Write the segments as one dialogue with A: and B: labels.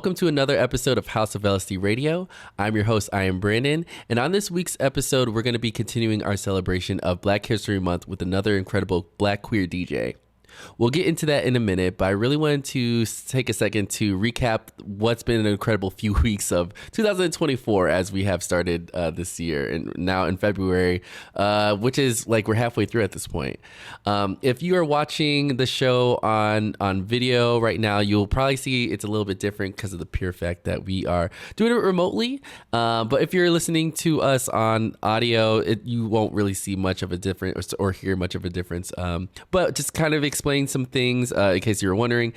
A: Welcome to another episode of House of LSD Radio. I'm your host, iamBrandon, and on this week's episode, we're going to be continuing our celebration of Black History Month with another incredible Black queer DJ. We'll get into that in a minute, but I really wanted to take a second to recap what's been an incredible few weeks of 2024 as we have started this year and now in February, which is like we're halfway through at this point. If you are watching the show on video right now, you'll probably see it's a little bit different because of the pure fact that we are doing it remotely. But if you're listening to us on audio, you won't really see much of a difference or hear much of a difference. But just kind of explain some things in case you're wondering.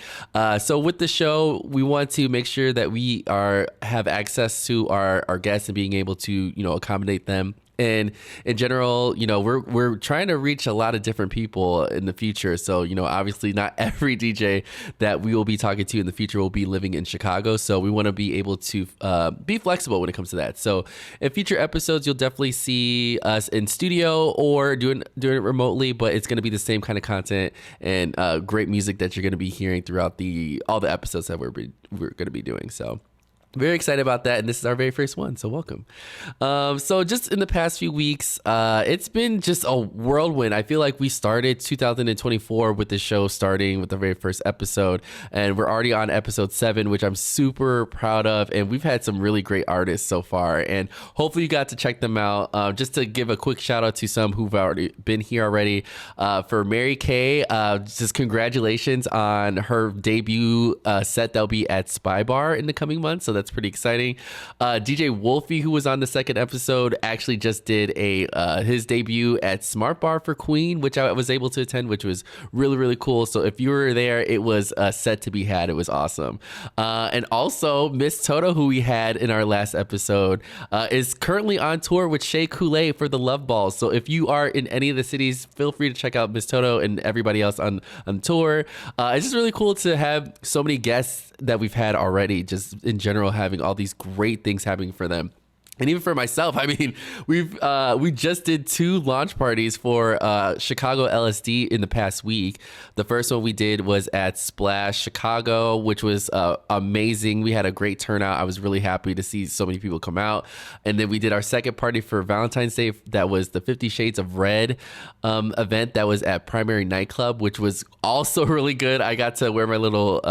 A: So with the show, we want to make sure that we have access to our guests and being able to, accommodate them. And in general, we're trying to reach a lot of different people in the future. So, obviously not every DJ that we will be talking to in the future will be living in Chicago. So we want to be able to be flexible when it comes to that. So in future episodes, you'll definitely see us in studio or doing it remotely, but it's going to be the same kind of content and great music that you're going to be hearing throughout all the episodes that we're going to be doing. So very excited about that, and this is our very first one, so welcome. So just in the past few weeks, it's been just a whirlwind. I feel like we started 2024 with the show starting with the very first episode, and we're already on episode 7, which I'm super proud of, and we've had some really great artists so far, and hopefully you got to check them out. Just to give a quick shout out to some who've already been here already. For Mary Kay, just congratulations on her debut set that'll be at Spy Bar in the coming months, so that's pretty exciting. DJ Wolfie, who was on the second episode, actually just did his debut at Smart Bar for Queen, which I was able to attend, which was really, really cool. So if you were there, it was a set to be had. It was awesome. And also Miss Toto, who we had in our last episode, is currently on tour with Shea Coulee for the Love Balls. So if you are in any of the cities, feel free to check out Miss Toto and everybody else on tour. It's just really cool to have so many guests that we've had already, just in general, having all these great things happening for them. And even for myself, I mean, we just did 2 launch parties for Chicago LSD in the past week. The first one we did was at Splash Chicago, which was amazing. We had a great turnout. I was really happy to see so many people come out. And then we did our second party for Valentine's Day. That was the 50 Shades of Red event that was at Primary Nightclub, which was also really good. I got to wear my little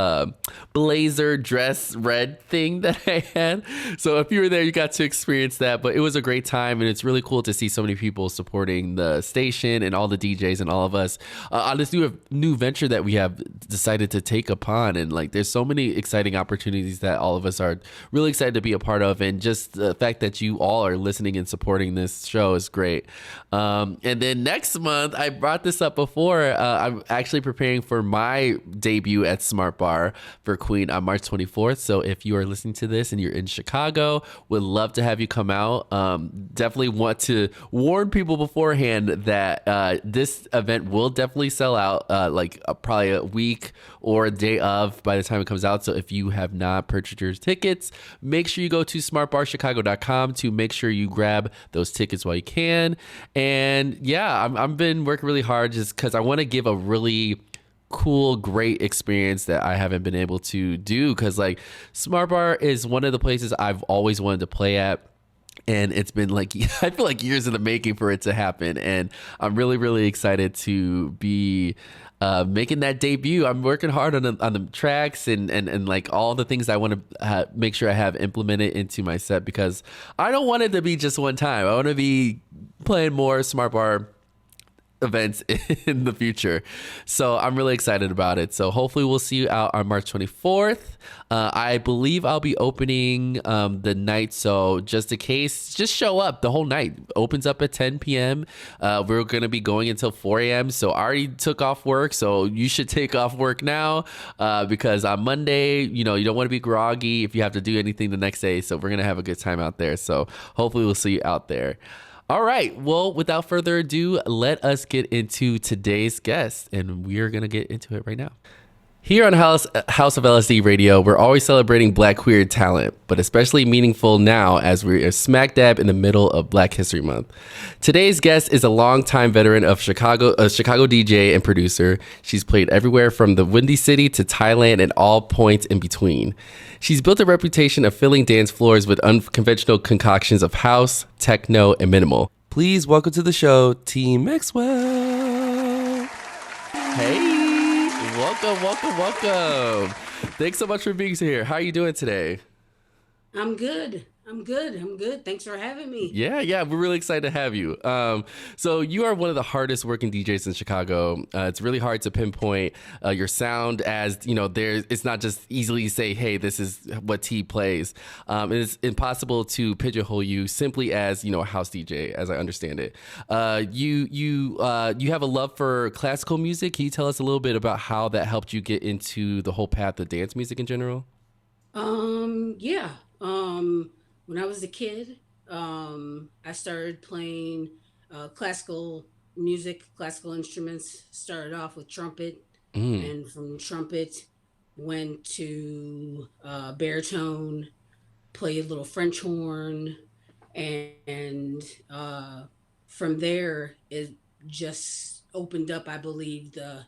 A: blazer dress red thing that I had. So if you were there, you got to experience that, but it was a great time, and it's really cool to see so many people supporting the station and all the DJs and all of us on this new venture that we have decided to take upon. And like, there's so many exciting opportunities that all of us are really excited to be a part of, and just the fact that you all are listening and supporting this show is great. And then next month, I brought this up before, I'm actually preparing for my debut at Smart Bar for Queen on March 24th. So if you are listening to this and you're in Chicago, would love to have you come out. Definitely want to warn people beforehand that this event will definitely sell out probably a week or a day of by the time it comes out. So if you have not purchased your tickets, make sure you go to smartbarchicago.com to make sure you grab those tickets while you can. And yeah, I've been working really hard just because I want to give a really cool, great experience that I haven't been able to do, because like Smart Bar is one of the places I've always wanted to play at. And it's been like, I feel like years in the making for it to happen. And I'm really, really excited to be making that debut. I'm working hard on the tracks and like all the things I want to make sure I have implemented into my set, because I don't want it to be just one time. I want to be playing more Smart Bar events in the future. So I'm really excited about it. So hopefully we'll see you out on March 24th. I believe I'll be opening the night. So just in case, just show up the whole night. Opens up at 10 p.m. We're going to be going until 4 a.m. So I already took off work. So you should take off work now because on Monday, you don't want to be groggy if you have to do anything the next day. So we're going to have a good time out there. So hopefully we'll see you out there. All right. Well, without further ado, let us get into today's guest, and we are going to get into it right now. Here on House of LSD Radio, we're always celebrating Black queer talent, but especially meaningful now as we're smack dab in the middle of Black History Month. Today's guest is a longtime veteran of Chicago, a Chicago DJ and producer. She's played everywhere from the Windy City to Thailand and all points in between. She's built a reputation of filling dance floors with unconventional concoctions of house, techno, and minimal. Please welcome to the show, T.Mixwell. Hey. Welcome. Thanks so much for being here. How are you doing today?
B: I'm good. Thanks for having me.
A: Yeah. We're really excited to have you. So you are one of the hardest working DJs in Chicago. It's really hard to pinpoint your sound as, it's not just easily say, hey, this is what T plays. And it's impossible to pigeonhole you simply as, a house DJ, as I understand it. You have a love for classical music. Can you tell us a little bit about how that helped you get into the whole path of dance music in general?
B: Yeah. When I was a kid, I started playing classical music, classical instruments. Started off with trumpet,
A: Mm.
B: and from trumpet went to baritone, played a little French horn, and from there it just opened up. I believe the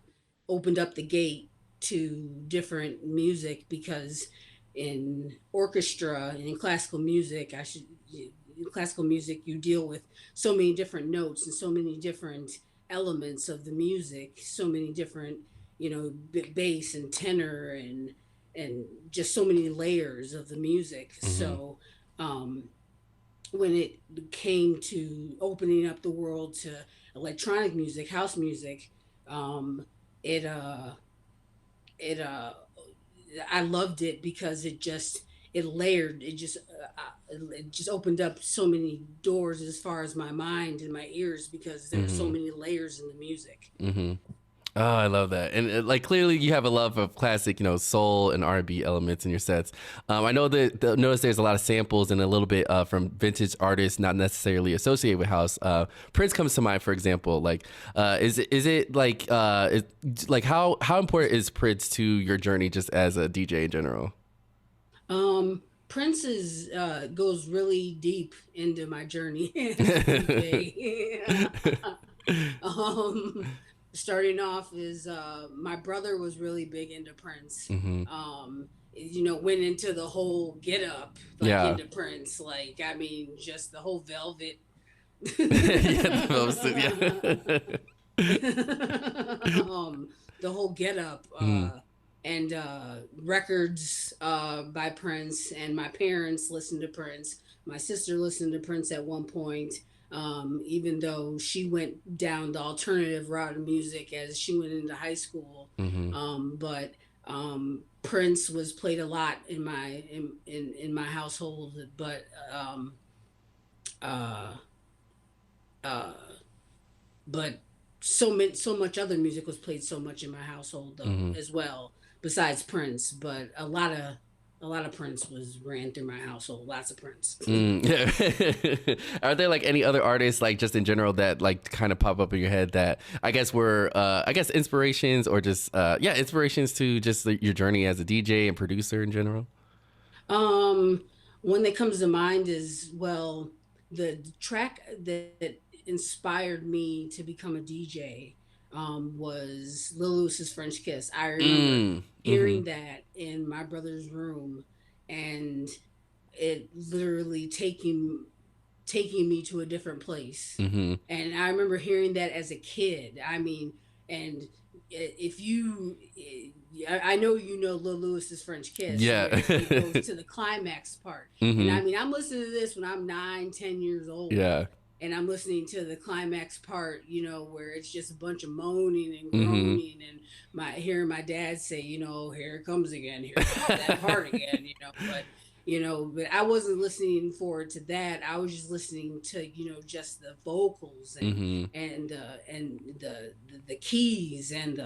B: opened up the gate to different music because in orchestra and in classical music, in classical music you deal with so many different notes and so many different elements of the music, so many different bass and tenor and just so many layers of the music.
A: Mm-hmm.
B: So when it came to opening up the world to electronic music, house music, um, it it I loved it because it layered. It just opened up so many doors as far as my mind and my ears because there are so
A: Mm-hmm.
B: many layers in the music.
A: Mm-hmm. Oh, I love that, and like clearly you have a love of classic, soul and R&B elements in your sets. I know that notice there's a lot of samples and a little bit from vintage artists, not necessarily associated with house. Prince comes to mind, for example. Like, is it like how important is Prince to your journey just as a DJ in general?
B: Prince is goes really deep into my journey as a DJ. um, Starting off is my brother was really big into Prince.
A: Mm-hmm.
B: Went into the whole get up like
A: Yeah.
B: into Prince. Like I mean, just the whole velvet.
A: Yeah. Yeah.
B: The whole get up
A: Mm.
B: and records by Prince, and my parents listened to Prince. My sister listened to Prince at one point, even though she went down the alternative route of music as she went into high school.
A: Mm-hmm.
B: But Prince was played a lot in my household, but uh, uh, but so much other music was played so much in my household though
A: Mm-hmm.
B: as well besides Prince, but a lot of Prince was ran through my household, lots of Prince.
A: Mm, yeah. Are there like any other artists, like just in general, that like kind of pop up in your head that I guess were, I guess inspirations or just, inspirations to just your journey as a DJ and producer in general?
B: um One that comes to mind is, well, the track that inspired me to become a DJ was Lil Lewis's French Kiss. I remember
A: Mm. Mm-hmm.
B: hearing that in my brother's room, and it literally taking me to a different place.
A: Mm-hmm.
B: And I remember hearing that as a kid. I mean, and if you, I know you know Lil Lewis's French Kiss,
A: Yeah.
B: where it goes to the climax part. And
A: Mm-hmm.
B: I mean, I'm listening to this when I'm 9, 10 years old.
A: Yeah.
B: And I'm listening to the climax part, where it's just a bunch of moaning and
A: Mm-hmm.
B: groaning, and my hearing my dad say, here it comes again, here comes that part again, but I wasn't listening forward to that. I was just listening to just the vocals
A: Mm-hmm.
B: and the keys and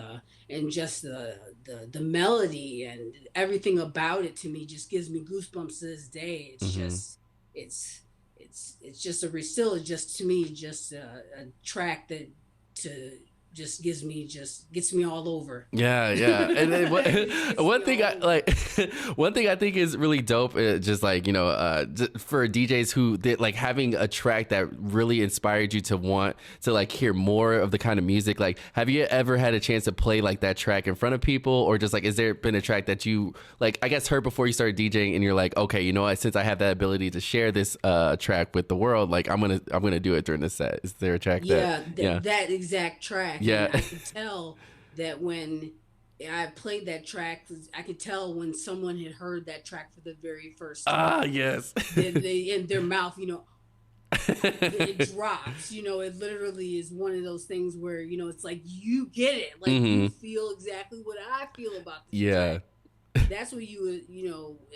B: just the melody and everything about it. To me, just gives me goosebumps to this day. It's
A: Mm-hmm.
B: just it's it's just a still just to me just a track that to just gets me all over.
A: Yeah, yeah. And then
B: It just gets
A: one
B: me
A: thing
B: all
A: I
B: over.
A: like, one thing I think is really dope, just like for DJs who did like having a track that really inspired you to want to like hear more of the kind of music. Like, have you ever had a chance to play like that track in front of people, or just like, is there been a track that you like, I guess, heard before you started DJing, and you're like, okay, you know what? Since I have that ability to share this track with the world, like I'm gonna do it during the set. Is there a track that,
B: Yeah,
A: yeah,
B: that exact track, and
A: yeah,
B: I could tell that when I played that track, I could tell when someone had heard that track for the very first
A: ah,
B: time.
A: yes,
B: They in their mouth, it drops. It literally is one of those things where it's like you get it, like you
A: hmm,
B: feel exactly what I feel about this
A: yeah.
B: track. That's what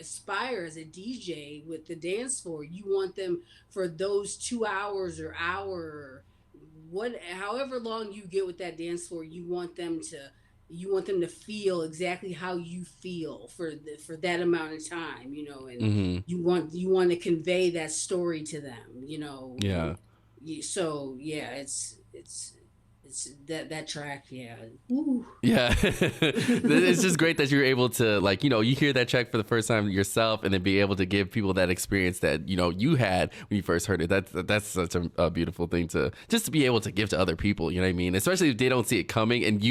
B: aspire as a DJ with the dance floor. You want them for those 2 hours or hour, however long you get with that dance floor. You want them to feel exactly how you feel for that amount of time. And
A: Hmm.
B: you want to convey that story to them.
A: Yeah.
B: And so yeah, it's that track. Yeah. Woo.
A: Yeah. It's just great that you're able to like, you hear that track for the first time yourself and then be able to give people that experience that, you had when you first heard it. That's such a beautiful thing to just to be able to give to other people, you know what I mean? Especially if they don't see it coming and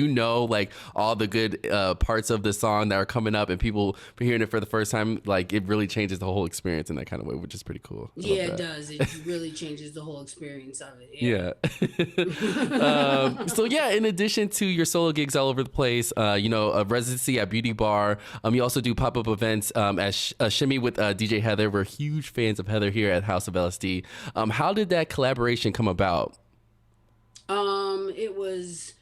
A: like all the good parts of the song that are coming up and people hearing it for the first time, like it really changes the whole experience in that kind of way, which is pretty cool. I love
B: Yeah, it
A: that.
B: does. It really changes the whole experience of it.
A: Yeah.
B: Yeah.
A: So yeah, in addition to your solo gigs all over the place, a residency at Beauty Bar, you also do pop-up events at Shimmy with DJ Heather. We're huge fans of Heather here at House of LSD. How did that collaboration come about?
B: It was.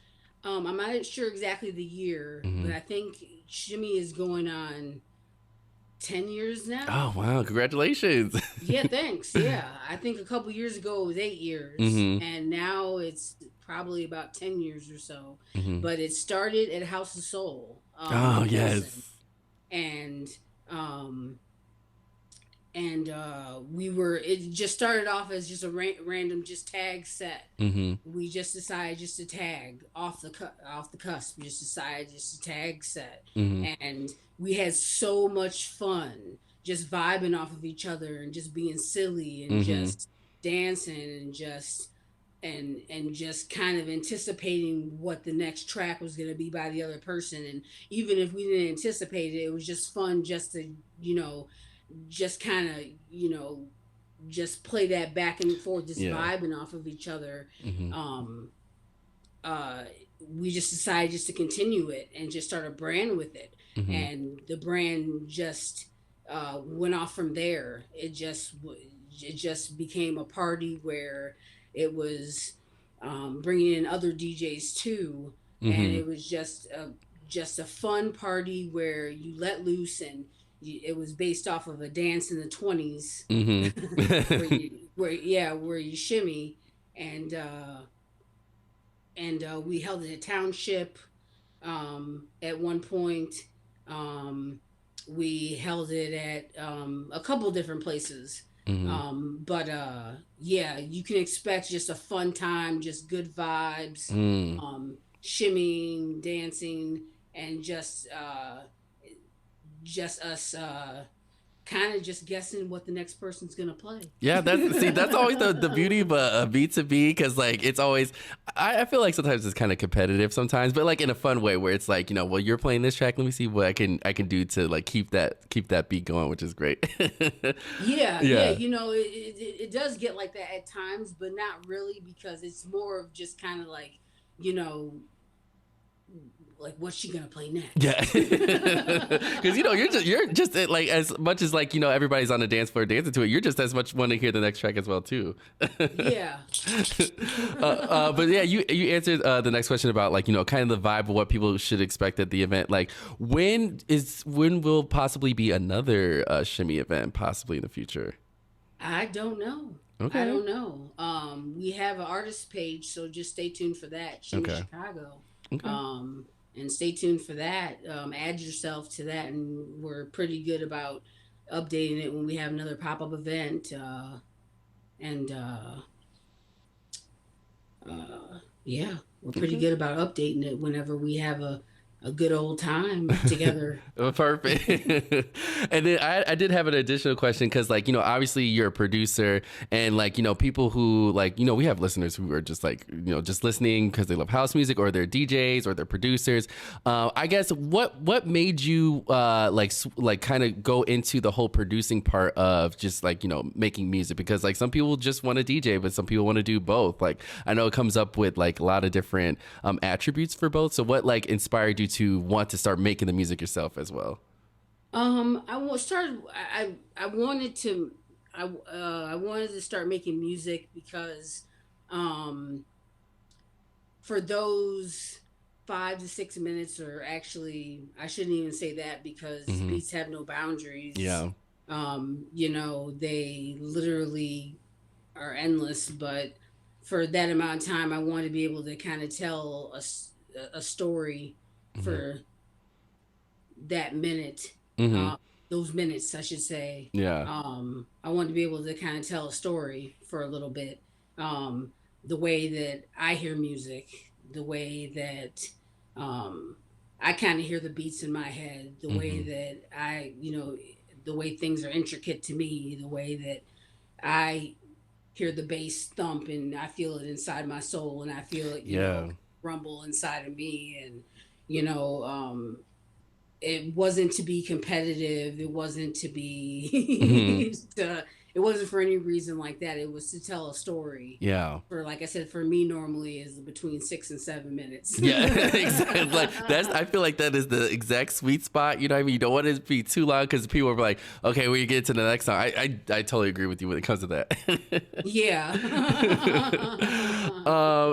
B: I'm not sure exactly the year,
A: Hmm.
B: but I think Shimmy is going on 10 years
A: Oh
B: now.
A: wow, congratulations.
B: Yeah, thanks. Yeah, I think a couple years ago it was 8 years,
A: Hmm.
B: and now it's probably about 10 years or so.
A: Hmm.
B: But it started at House of Soul
A: Oh
B: in Pilsen,
A: yes.
B: and um, it just started off as just a random just tag set.
A: Hmm.
B: We just decided just to tag off the cusp. We just decided just to tag set,
A: Hmm.
B: and we had so much fun just vibing off of each other and just being silly and
A: Hmm.
B: just dancing and just kind of anticipating what the next track was going to be by the other person. And even if we didn't anticipate it, it was just fun just to just kind of just play that back and forth, just
A: Yeah.
B: vibing off of each other.
A: Hmm.
B: um uh we just decided just to continue it and just start a brand with it,
A: Hmm.
B: and the brand just went off from there. It just became a party where it was bringing in other DJs too, and
A: Hmm.
B: it was just a fun party where you let loose, and it was based off of a dance in the 20s
A: Hmm.
B: where you shimmy, and we held it at Township at one point. Um, we held it at a couple different places.
A: Hmm.
B: But yeah, you can expect just a fun time, just good vibes, shimmying, dancing, and just us kind of just guessing what the next person's gonna play.
A: Yeah, that's always the beauty of a B2B because like it's always I feel like sometimes it's kind of competitive sometimes, but like in a fun way where it's like well you're playing this track, let me see what I can do to like keep that beat going, which is great.
B: Yeah, yeah,
A: Yeah.
B: it does get like that at times, but not really, because it's more of just kind of you know, like what's she gonna play
A: Yeah,
B: next?
A: because you're just like as much as like everybody's on the dance floor dancing to it. You're just as much want to hear the next track as well too.
B: Yeah.
A: But yeah, you answered the next question about like kind of the vibe of what people should expect at the event. Like when will possibly be another shimmy event possibly in the future?
B: I don't know. I
A: Okay.
B: don't know. We have an artist page, so just stay tuned for that. Shimmy
A: Okay.
B: Chicago.
A: Okay.
B: And stay tuned for that. Add yourself to that, and we're pretty good about updating it when we have another pop up event. And yeah. we're pretty
A: Okay.
B: good about updating it whenever we have a good old time together.
A: Perfect. And then I did have an additional question because, like, obviously you're a producer, and like, people who like, we have listeners who are just like, just listening because they love house music, or they're DJs, or they're producers. I guess what made you like kind of go into the whole producing part of just like, making music? Because like some people just want to DJ, but some people want to do both. Like I know it comes up with like a lot of different attributes for both. So what like inspired you to want to start making the music yourself as well?
B: Started. I wanted to. I wanted to start making music because, um, for those 5 to 6 minutes, or actually, I shouldn't even say that because
A: Hmm.
B: beats have no boundaries.
A: Yeah.
B: They literally are endless, but for that amount of time, I want to be able to kind of tell a story
A: Hmm.
B: for that minute,
A: Hmm.
B: uh, those minutes, I should say.
A: Yeah.
B: I want to be able to kind of tell a story for a little bit. Um, the way that I hear music, the way that um, I kind of hear the beats in my head, the way
A: Hmm.
B: that the way things are intricate to me, the way that I hear the bass thump and I feel it inside my soul and I feel it,
A: Yeah.
B: rumble inside of me. And, you know, it wasn't to be competitive. It wasn't to
A: Hmm.
B: be, it wasn't for any reason like that. It was to tell a story.
A: Yeah.
B: For, like I said, for me, normally is between 6 and 7 minutes.
A: Yeah, exactly. Like that's. I feel like that is the exact sweet spot. You know what I mean? You don't want it to be too long because people are like, "Okay, when you get to the next song," I totally agree with you when it comes to that.
B: Yeah.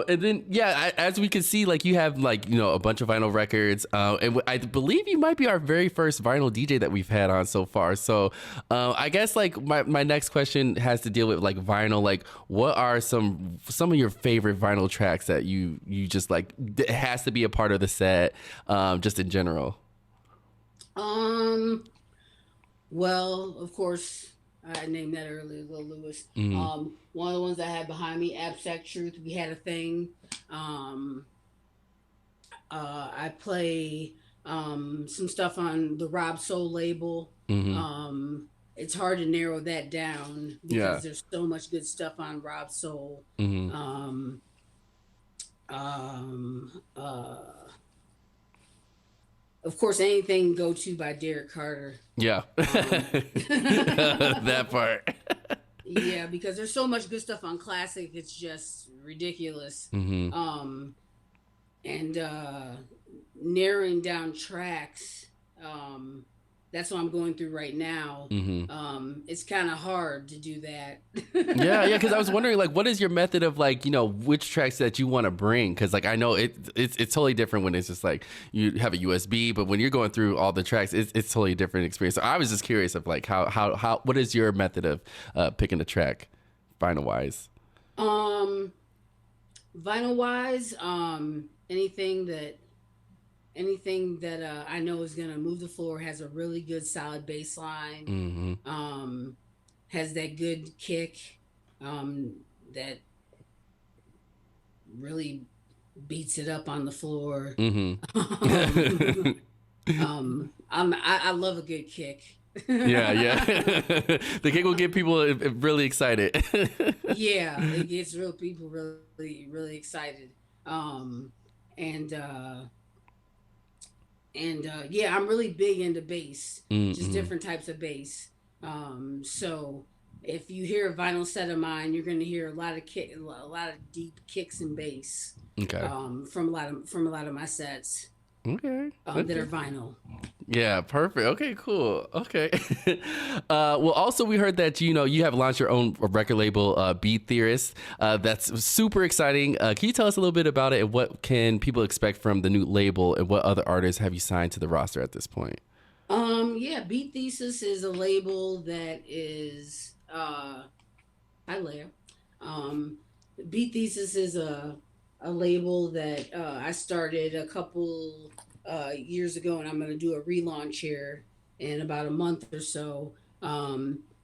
A: And then yeah, as we can see, like you have like a bunch of vinyl records, and I believe you might be our very first vinyl DJ that we've had on so far. So, I guess like my next question has to deal with like vinyl. Like, what are some of your favorite vinyl tracks that you just like? It has to be a part of the set, just in general.
B: um. Well, of course, I named that earlier, Lil Lewis.
A: Mm,
B: One of the ones I had behind me, Abstract Truth. We had a thing. Um, I play some stuff on the Rob Soul label.
A: mm-hmm.
B: It's hard to narrow that down
A: Yeah.
B: because there's so much good stuff on Rob Soul.
A: Mm-hmm.
B: Um, um, uh, of course, anything Go To by Derek Carter.
A: Yeah.
B: Um,
A: That part.
B: yeah, because there's so much good stuff on Classic, it's just ridiculous.
A: Mm-hmm.
B: Um, and narrowing down tracks, um, that's what I'm going through right now.
A: Mm-hmm.
B: It's kind of hard to do that.
A: Yeah, yeah, because I was wondering, like, what is your method of like, which tracks that you want to bring? Because like, I know it's totally different when it's just like you have a USB, but when you're going through all the tracks, it's totally a different experience. So I was just curious of like how what is your method of picking a track, vinyl wise?
B: um, Vinyl wise, anything that I know is gonna move the floor, has a really good solid bass line,
A: Mm-hmm.
B: um, has that good kick, that really beats it up on the floor.
A: Mm-hmm.
B: I love a good kick.
A: Yeah, yeah. The kick will get people really excited.
B: Yeah, it gets real people really really excited. Um, and yeah, I'm really big into bass, just
A: Mm-hmm.
B: different types of bass. So if you hear a vinyl set of mine, you're going to hear a lot of deep kicks and bass,
A: Okay.
B: from a lot of my sets,
A: Okay.
B: that are
A: Okay.
B: vinyl.
A: Yeah, perfect. Okay, cool. Okay. Well, also we heard that you have launched your own record label, Beat Theorist. That's super exciting. Can you tell us a little bit about it and what can people expect from the new label and what other artists have you signed to the roster at this point?
B: Yeah, Beat Thesis is a label that is hi Leia. Um, Beat Thesis is a label that I started a couple years ago, and I'm going to do a relaunch here in about a month or so.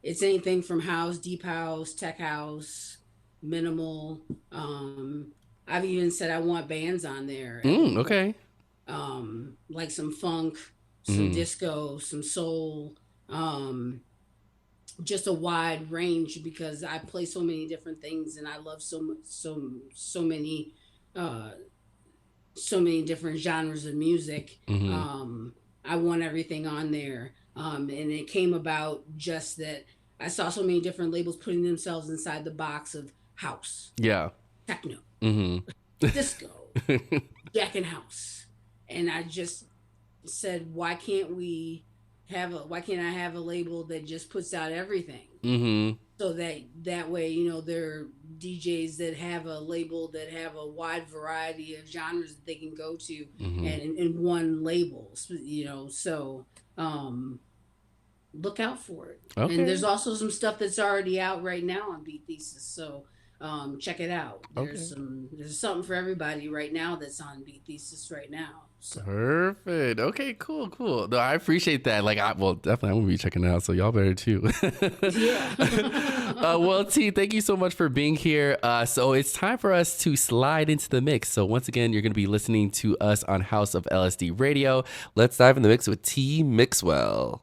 B: It's anything from house, deep house, tech house, minimal. Um, I've even said I want bands on there at one
A: Mm,
B: point.
A: okay.
B: Like some funk, some
A: Mm,
B: disco, some soul, um, just a wide range because I play so many different things and I love so many uh so many different genres of music.
A: mm-hmm.
B: I want everything on there. And it came about just that I saw so many different labels putting themselves inside the box of house,
A: Yeah.
B: techno,
A: Mm-hmm.
B: disco, jack and house. And I just said, why can't I have a label that just puts out everything?
A: Mm-hmm.
B: So that way, you know, there are DJs that have a label that have a wide variety of genres that they can go to
A: Mm-hmm.
B: and in one label, you know. So um look out for it. And there's
A: Okay.
B: also some stuff that's already out right now on Beat Thesis. So check it out.
A: Okay.
B: There's something for everybody right now that's on Beat Thesis right now. So
A: Perfect. Okay, cool, cool. No, I appreciate that. Like, well, definitely, I'm gonna be checking it out. So y'all better too.
B: yeah.
A: Well, T, thank you so much for being here. So it's time for us to slide into the mix. So once again, you're gonna be listening to us on House of LSD Radio. Let's dive in the mix with T.Mixwell.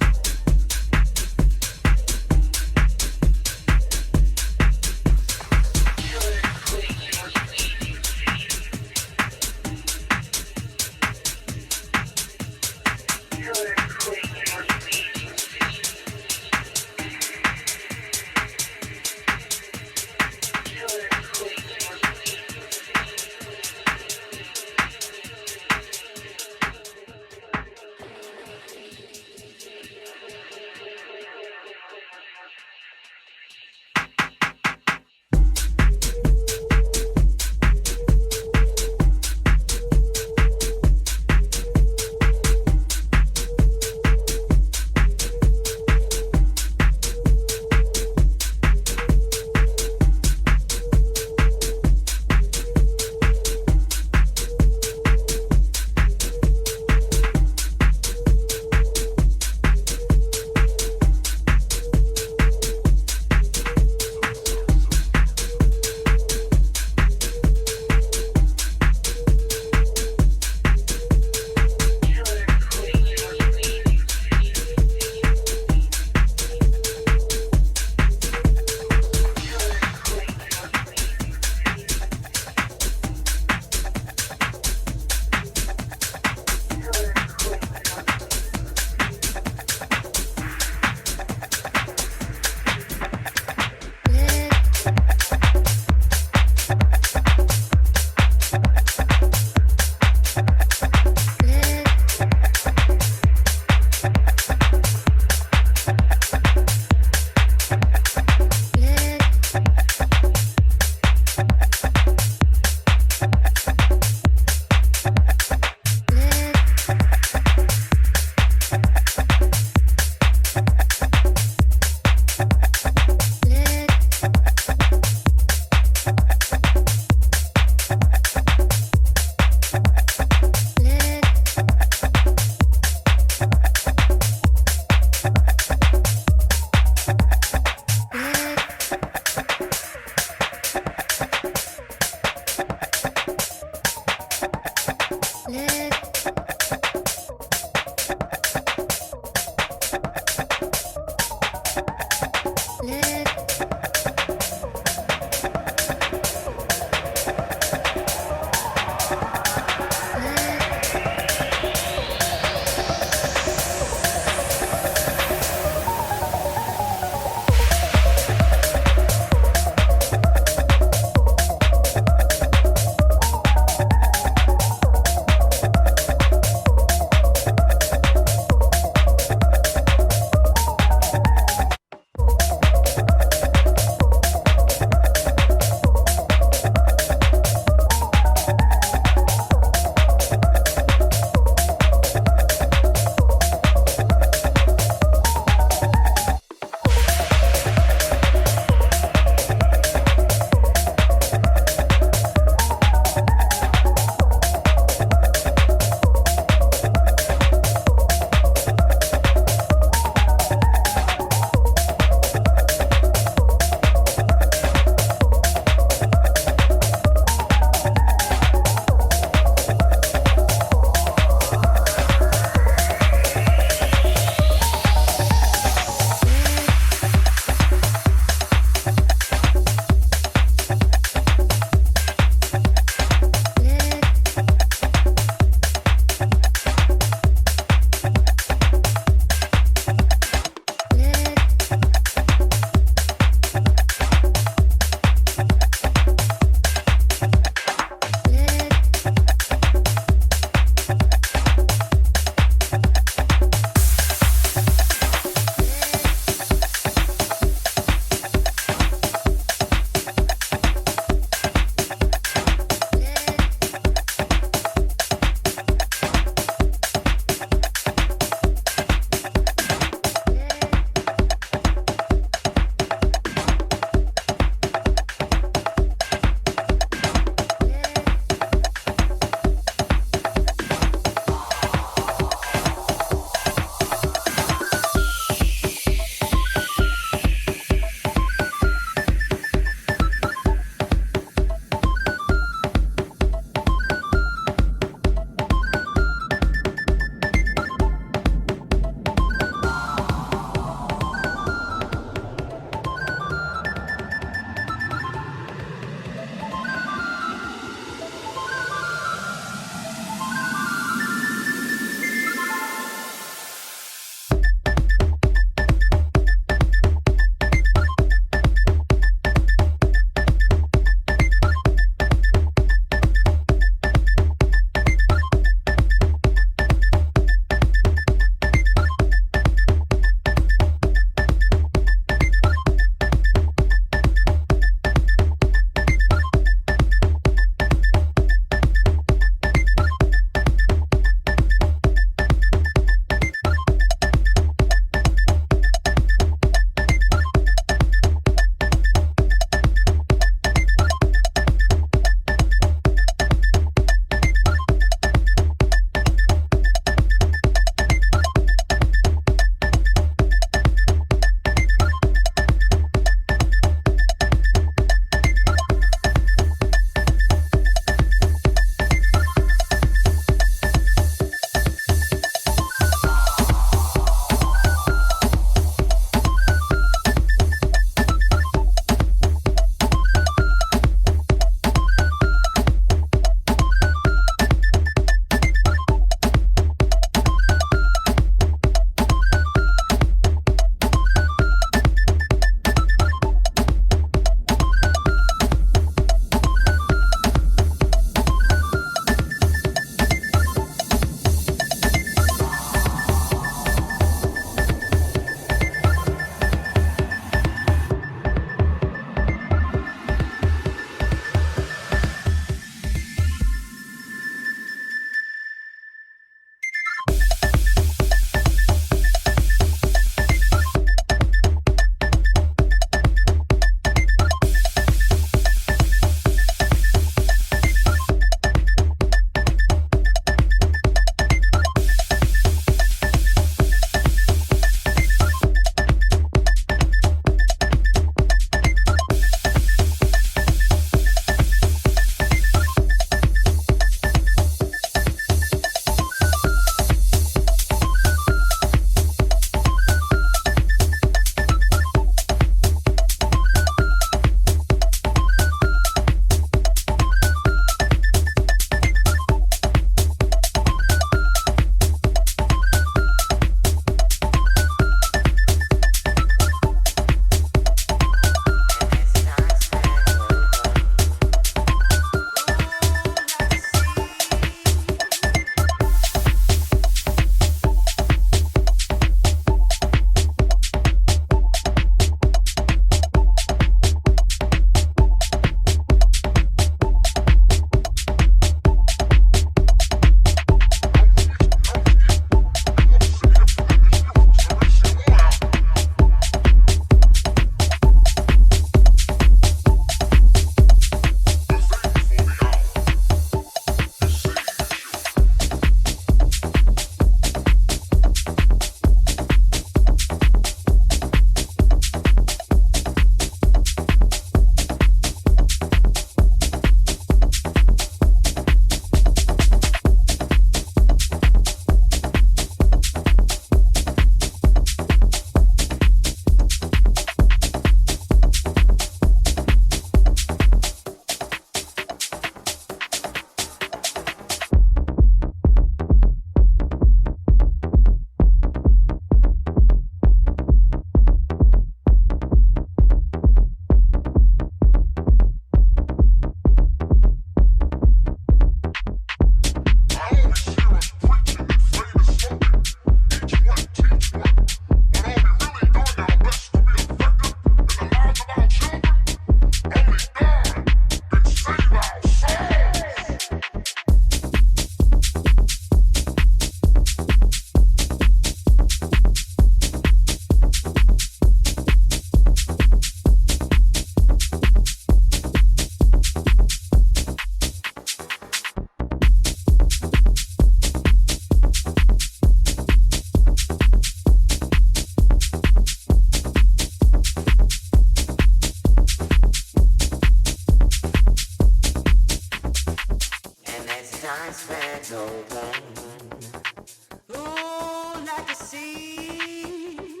B: Oh, like the sea.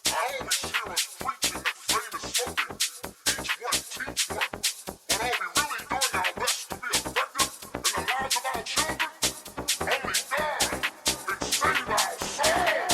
C: I always hear us preaching that fame is something. Each one teach one. But are we really doing our best to be effective in the lives of our children? Only God can save our souls.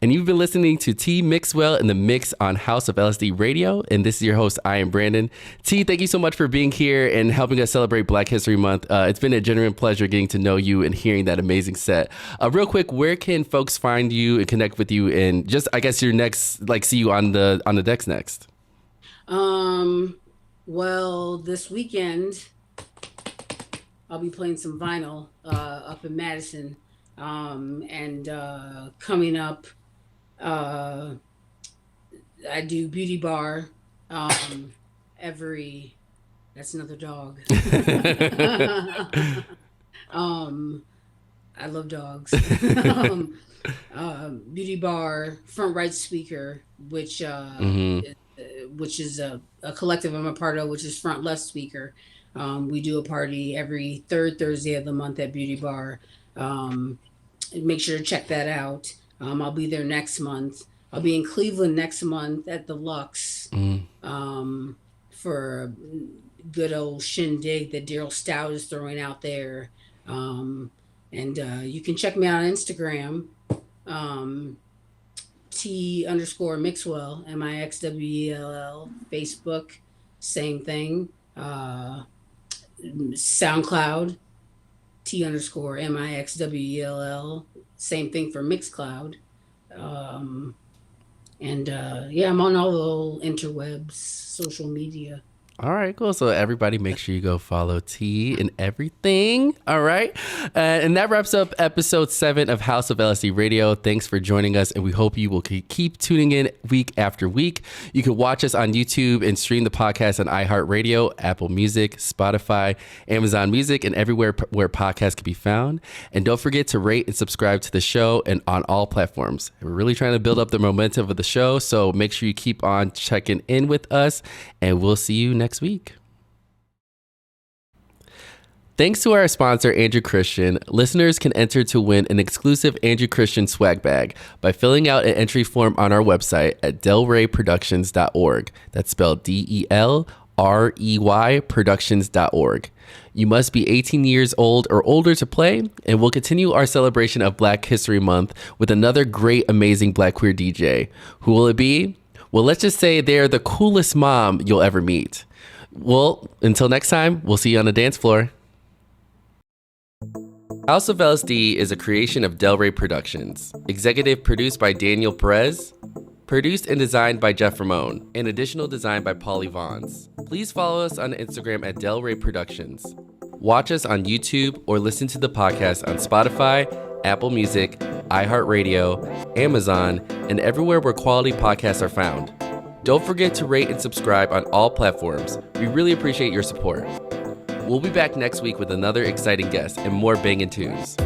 A: And you've been listening to T.Mixwell in the Mix on House of LSD Radio. And this is your host, iamBrandon. T, thank you so much for being here and helping us celebrate Black History Month. It's been a genuine pleasure getting to know you and hearing that amazing set. Real quick, where can folks find you and connect with you and just, I guess, your next, like, see you on the decks next?
B: Well, this weekend I'll be playing some vinyl up in Madison, and coming up, I do beauty bar every. That's another dog. I love dogs. Beauty bar, front right speaker, which is a collective I'm a part of, which is front left speaker. We do a party every third Thursday of the month at Beauty Bar. Make sure to check that out. I'll be there next month. I'll be in Cleveland next month at the Lux for a good old shindig that Daryl Stout is throwing out there. And you can check me out on Instagram. T_Mixwell, MIXWELL, Facebook, same thing. SoundCloud, T_MIXWELL, same thing for Mixcloud. I'm on all the old interwebs, social media.
A: All right, cool. So everybody make sure you go follow T and everything. All right. And that wraps up episode 7 of House of LSD Radio. Thanks for joining us. And we hope you will keep tuning in week after week. You can watch us on YouTube and stream the podcast on iHeartRadio, Apple Music, Spotify, Amazon Music, and everywhere where podcasts can be found. And don't forget to rate and subscribe to the show and on all platforms. We're really trying to build up the momentum of the show. So make sure you keep on checking in with us, and we'll see you next week. Thanks to our sponsor, Andrew Christian, listeners can enter to win an exclusive Andrew Christian swag bag by filling out an entry form on our website at delreyproductions.org. That's spelled DELREY productions.org. You must be 18 years old or older to play, and we'll continue our celebration of Black History Month with another great, amazing Black queer DJ. Who will it be? Well, let's just say they're the coolest mom you'll ever meet. Well, until next time, we'll see you on the dance floor. House of LSD is a creation of Delray Productions. Executive produced by Daniel Perez. Produced and designed by Jeff Ramone. And additional design by Paulie Vaughns. Please follow us on Instagram at Delray Productions. Watch us on YouTube or listen to the podcast on Spotify, Apple Music, iHeartRadio, Amazon, and everywhere where quality podcasts are found. Don't forget to rate and subscribe on all platforms. We really appreciate your support. We'll be back next week with another exciting guest and more banging tunes.